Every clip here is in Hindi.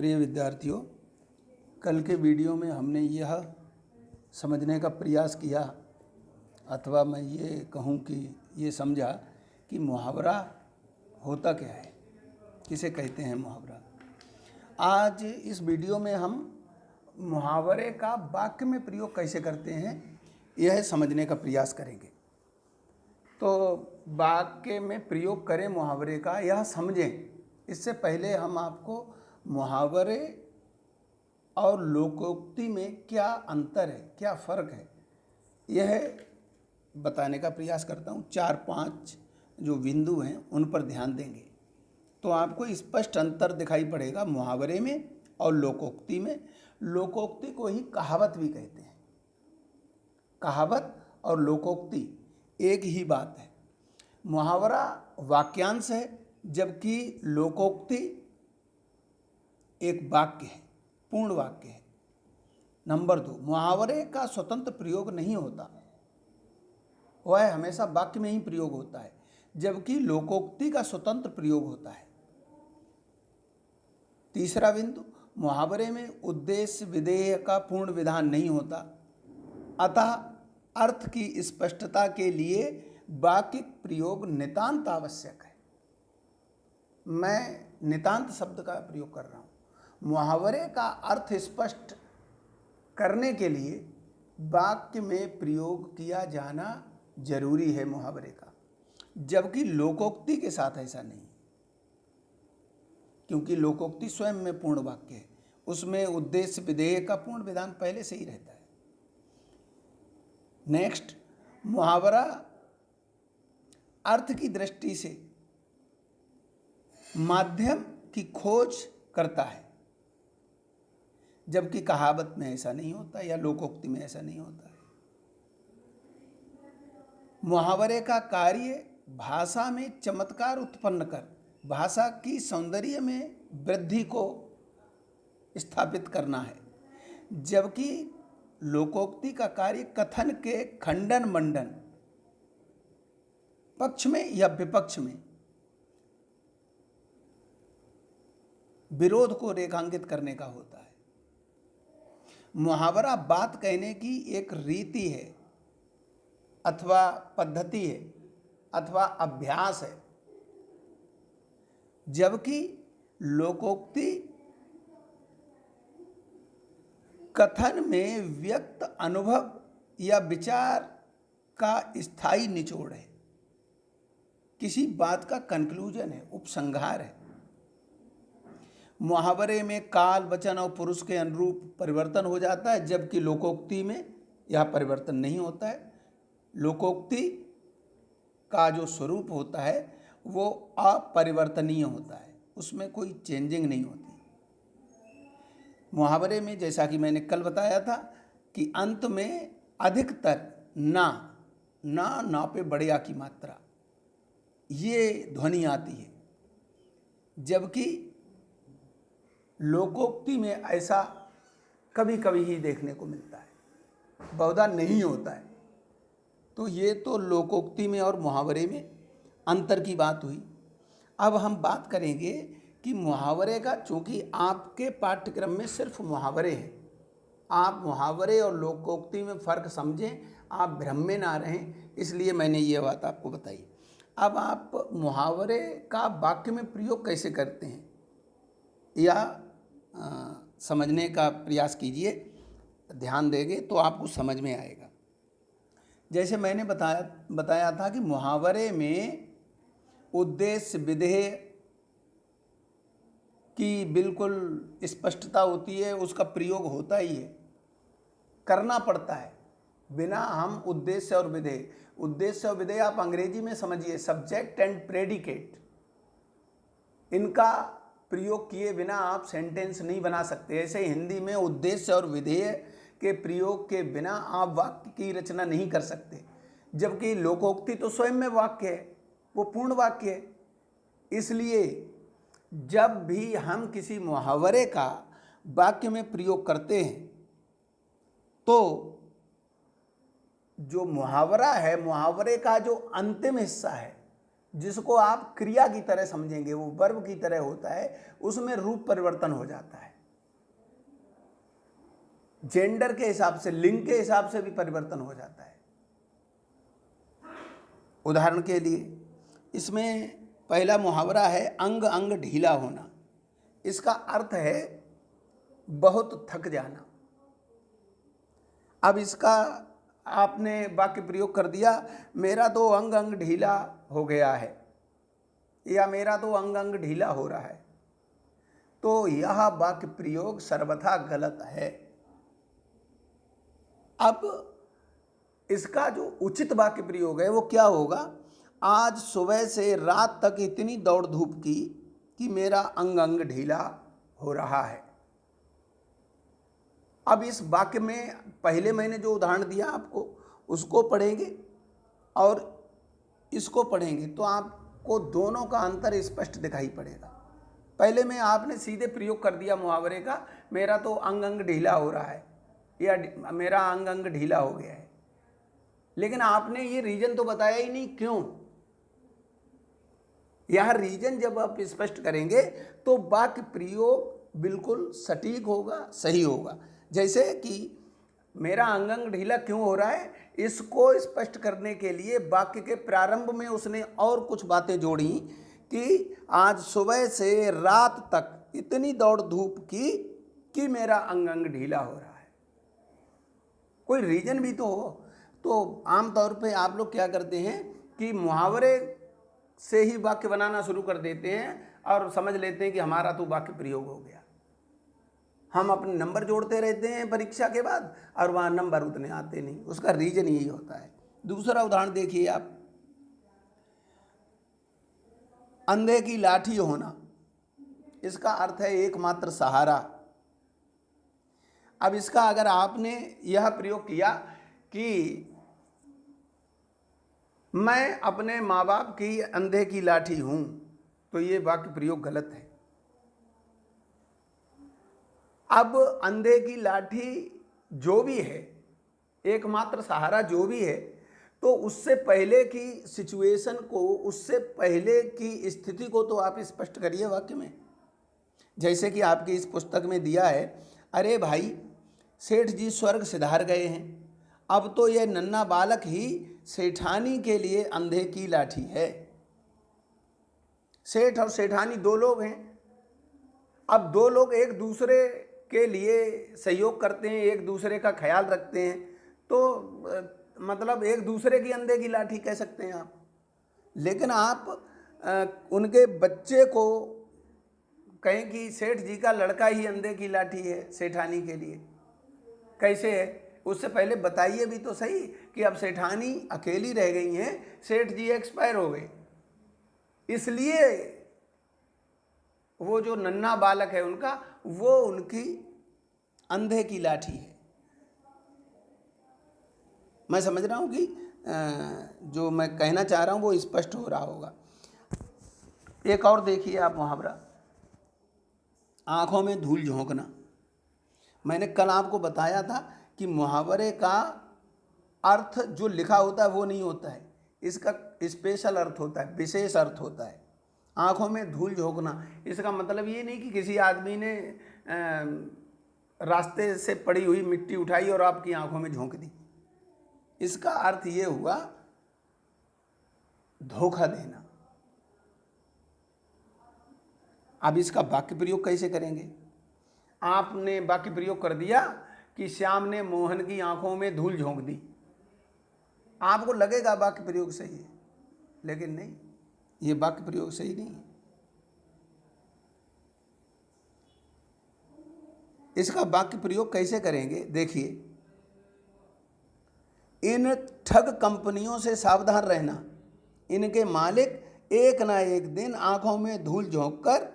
प्रिय विद्यार्थियों, कल के वीडियो में हमने यह समझने का प्रयास किया, अथवा मैं ये कहूँ कि ये समझा कि मुहावरा होता क्या है, किसे कहते हैं मुहावरा। आज इस वीडियो में हम मुहावरे का वाक्य में प्रयोग कैसे करते हैं यह समझने का प्रयास करेंगे। तो वाक्य में प्रयोग करें मुहावरे का, यह समझें। इससे पहले हम आपको मुहावरे और लोकोक्ति में क्या अंतर है, क्या फ़र्क है, यह बताने का प्रयास करता हूँ। 4-5 जो बिंदु हैं उन पर ध्यान देंगे तो आपको स्पष्ट अंतर दिखाई पड़ेगा मुहावरे में और लोकोक्ति में। लोकोक्ति को ही कहावत भी कहते हैं। कहावत और लोकोक्ति एक ही बात है। मुहावरा वाक्यांश है, जबकि लोकोक्ति एक वाक्य है, पूर्ण वाक्य है। नंबर 2, मुहावरे का स्वतंत्र प्रयोग नहीं होता, वह हमेशा वाक्य में ही प्रयोग होता है, जबकि लोकोक्ति का स्वतंत्र प्रयोग होता है। तीसरा बिंदु, मुहावरे में उद्देश्य विधेय का पूर्ण विधान नहीं होता, अतः अर्थ की स्पष्टता के लिए वाक्य प्रयोग नितांत आवश्यक है। मैं नितांत शब्द का प्रयोग कर रहा हूँ। मुहावरे का अर्थ स्पष्ट करने के लिए वाक्य में प्रयोग किया जाना जरूरी है मुहावरे का, जबकि लोकोक्ति के साथ ऐसा नहीं, क्योंकि लोकोक्ति स्वयं में पूर्ण वाक्य है, उसमें उद्देश्य विधेय का पूर्ण विधान पहले से ही रहता है। नेक्स्ट, मुहावरा अर्थ की दृष्टि से माध्यम की खोज करता है, जबकि कहावत में ऐसा नहीं होता या लोकोक्ति में ऐसा नहीं होता है। मुहावरे का कार्य भाषा में चमत्कार उत्पन्न कर भाषा की सौंदर्य में वृद्धि को स्थापित करना है, जबकि लोकोक्ति का कार्य कथन के खंडन मंडन, पक्ष में या विपक्ष में विरोध को रेखांकित करने का होता है। मुहावरा बात कहने की एक रीति है, अथवा पद्धति है, अथवा अभ्यास है, जबकि लोकोक्ति कथन में व्यक्त अनुभव या विचार का स्थायी निचोड़ है, किसी बात का कंक्लूजन है, उपसंहार है। मुहावरे में काल, वचन और पुरुष के अनुरूप परिवर्तन हो जाता है, जबकि लोकोक्ति में यह परिवर्तन नहीं होता है। लोकोक्ति का जो स्वरूप होता है वो अपरिवर्तनीय होता है, उसमें कोई चेंजिंग नहीं होती। मुहावरे में, जैसा कि मैंने कल बताया था, कि अंत में अधिकतर ना पे बड़े आ की मात्रा, ये ध्वनि आती है, जबकि लोकोक्ति में ऐसा कभी कभी ही देखने को मिलता है, बहुधा नहीं होता है। तो ये तो लोकोक्ति में और मुहावरे में अंतर की बात हुई। अब हम बात करेंगे कि मुहावरे का, चूँकि आपके पाठ्यक्रम में सिर्फ मुहावरे हैं, आप मुहावरे और लोकोक्ति में फ़र्क समझें, आप भ्रम में ना रहें, इसलिए मैंने ये बात आपको बताई। अब आप मुहावरे का वाक्य में प्रयोग कैसे करते हैं या समझने का प्रयास कीजिए, ध्यान देंगे तो आपको समझ में आएगा। जैसे मैंने बताया था कि मुहावरे में उद्देश्य विधेय की बिल्कुल स्पष्टता होती है, उसका प्रयोग होता ही है, करना पड़ता है। बिना हम उद्देश्य और विधेय आप अंग्रेजी में समझिए, सब्जेक्ट एंड प्रेडिकेट, इनका प्रयोग किए बिना आप सेंटेंस नहीं बना सकते। ऐसे हिंदी में उद्देश्य और विधेय के प्रयोग के बिना आप वाक्य की रचना नहीं कर सकते, जबकि लोकोक्ति तो स्वयं में वाक्य है, वो पूर्ण वाक्य है। इसलिए जब भी हम किसी मुहावरे का वाक्य में प्रयोग करते हैं तो जो मुहावरा है, मुहावरे का जो अंतिम हिस्सा है जिसको आप क्रिया की तरह समझेंगे, वो वर्ब की तरह होता है, उसमें रूप परिवर्तन हो जाता है। जेंडर के हिसाब से, लिंग के हिसाब से भी परिवर्तन हो जाता है। उदाहरण के लिए इसमें पहला मुहावरा है अंग अंग ढीला होना। इसका अर्थ है बहुत थक जाना। अब इसका आपने वाक्य प्रयोग कर दिया, मेरा तो अंग अंग ढीला हो गया है, या मेरा तो अंग अंग ढीला हो रहा है, तो यह वाक्य प्रयोग सर्वथा गलत है। अब इसका जो उचित वाक्य प्रयोग है वो क्या होगा? आज सुबह से रात तक इतनी दौड़ धूप की कि मेरा अंग अंग ढीला हो रहा है। अब इस वाक्य में पहले मैंने जो उदाहरण दिया आपको, उसको पढ़ेंगे और इसको पढ़ेंगे तो आपको दोनों का अंतर स्पष्ट दिखाई पड़ेगा। पहले में आपने सीधे प्रयोग कर दिया मुहावरे का, मेरा तो अंग अंग ढीला हो रहा है या मेरा अंग अंग ढीला हो गया है, लेकिन आपने ये रीजन तो बताया ही नहीं क्यों। यह रीजन जब आप स्पष्ट करेंगे तो वाक्य प्रयोग बिल्कुल सटीक होगा, सही होगा। जैसे कि मेरा अंग अंग ढीला क्यों हो रहा है, इसको स्पष्ट करने के लिए वाक्य के प्रारंभ में उसने और कुछ बातें जोड़ी कि आज सुबह से रात तक इतनी दौड़ धूप की कि मेरा अंग अंग ढीला हो रहा है। कोई रीजन भी तो हो। तो आमतौर पे आप लोग क्या करते हैं कि मुहावरे से ही वाक्य बनाना शुरू कर देते हैं और समझ लेते हैं कि हमारा तो वाक्य प्रयोग हो गया। हम अपने नंबर जोड़ते रहते हैं परीक्षा के बाद और वहाँ नंबर उतने आते नहीं। उसका रीजन यही होता है। दूसरा उदाहरण देखिए आप, अंधे की लाठी होना। इसका अर्थ है एकमात्र सहारा। अब इसका अगर आपने यह प्रयोग किया कि मैं अपने माँ बाप की अंधे की लाठी हूं, तो ये वाक्य प्रयोग गलत है। अब अंधे की लाठी जो भी है, एकमात्र सहारा जो भी है, तो उससे पहले की सिचुएशन को, उससे पहले की स्थिति को तो आप स्पष्ट करिए वाक्य में। जैसे कि आपकी इस पुस्तक में दिया है, अरे भाई सेठ जी स्वर्ग सिधार गए हैं, अब तो यह नन्हा बालक ही सेठानी के लिए अंधे की लाठी है। सेठ और सेठानी दो लोग हैं। अब दो लोग एक दूसरे के लिए सहयोग करते हैं, एक दूसरे का ख्याल रखते हैं, तो मतलब एक दूसरे की अंधे की लाठी कह सकते हैं आप। लेकिन आप उनके बच्चे को कहें कि सेठ जी का लड़का ही अंधे की लाठी है सेठानी के लिए, कैसे है? उससे पहले बताइए भी तो सही कि अब सेठानी अकेली रह गई हैं, सेठ जी एक्सपायर हो गए, इसलिए वो जो नन्हा बालक है उनका, वो उनकी अंधे की लाठी है। मैं समझ रहा हूँ कि जो मैं कहना चाह रहा हूँ वो स्पष्ट हो रहा होगा। एक और देखिए आप मुहावरा, आंखों में धूल झोंकना। मैंने कल आपको बताया था कि मुहावरे का अर्थ जो लिखा होता है वो नहीं होता है, इसका स्पेशल अर्थ होता है, विशेष अर्थ होता है। आंखों में धूल झोंकना, इसका मतलब ये नहीं कि किसी आदमी ने रास्ते से पड़ी हुई मिट्टी उठाई और आपकी आंखों में झोंक दी। इसका अर्थ ये हुआ धोखा देना। अब इसका वाक्य प्रयोग कैसे करेंगे? आपने वाक्य प्रयोग कर दिया कि श्याम ने मोहन की आंखों में धूल झोंक दी। आपको लगेगा वाक्य प्रयोग सही है, लेकिन नहीं, ये वाक्य प्रयोग सही नहीं है। इसका वाक्य प्रयोग कैसे करेंगे? देखिए, इन ठग कंपनियों से सावधान रहना, इनके मालिक एक ना एक दिन आंखों में धूल झोंककर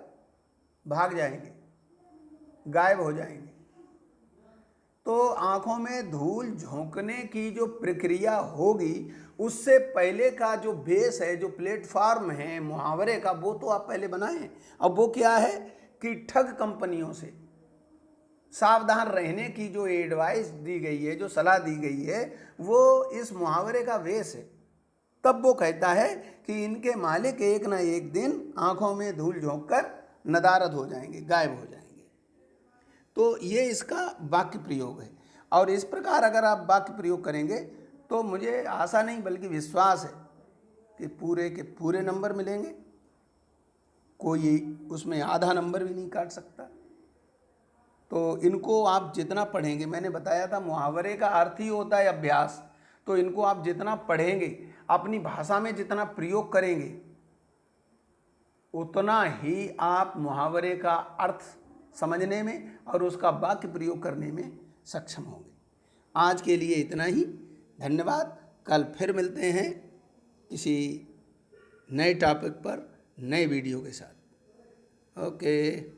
भाग जाएंगे, गायब हो जाएंगे। तो आंखों में धूल झोंकने की जो प्रक्रिया होगी, उससे पहले का जो बेस है, जो प्लेटफॉर्म है मुहावरे का, वो तो आप पहले बनाएं। अब वो क्या है कि ठग कंपनियों से सावधान रहने की जो एडवाइस दी गई है, जो सलाह दी गई है, वो इस मुहावरे का बेस है। तब वो कहता है कि इनके मालिक एक ना एक दिन आंखों में धूल झोंक कर नदारद हो जाएंगे, गायब हो जाएंगे। तो ये इसका वाक्य प्रयोग है। और इस प्रकार अगर आप वाक्य प्रयोग करेंगे तो मुझे आशा नहीं बल्कि विश्वास है कि पूरे के पूरे नंबर मिलेंगे, कोई उसमें आधा नंबर भी नहीं काट सकता। तो इनको आप जितना पढ़ेंगे, मैंने बताया था मुहावरे का अर्थ ही होता है अभ्यास, तो इनको आप जितना पढ़ेंगे, अपनी भाषा में जितना प्रयोग करेंगे, उतना ही आप मुहावरे का अर्थ समझने में और उसका वाक्य प्रयोग करने में सक्षम होंगे। आज के लिए इतना ही, धन्यवाद। कल फिर मिलते हैं किसी नए टॉपिक पर, नए वीडियो के साथ। ओके।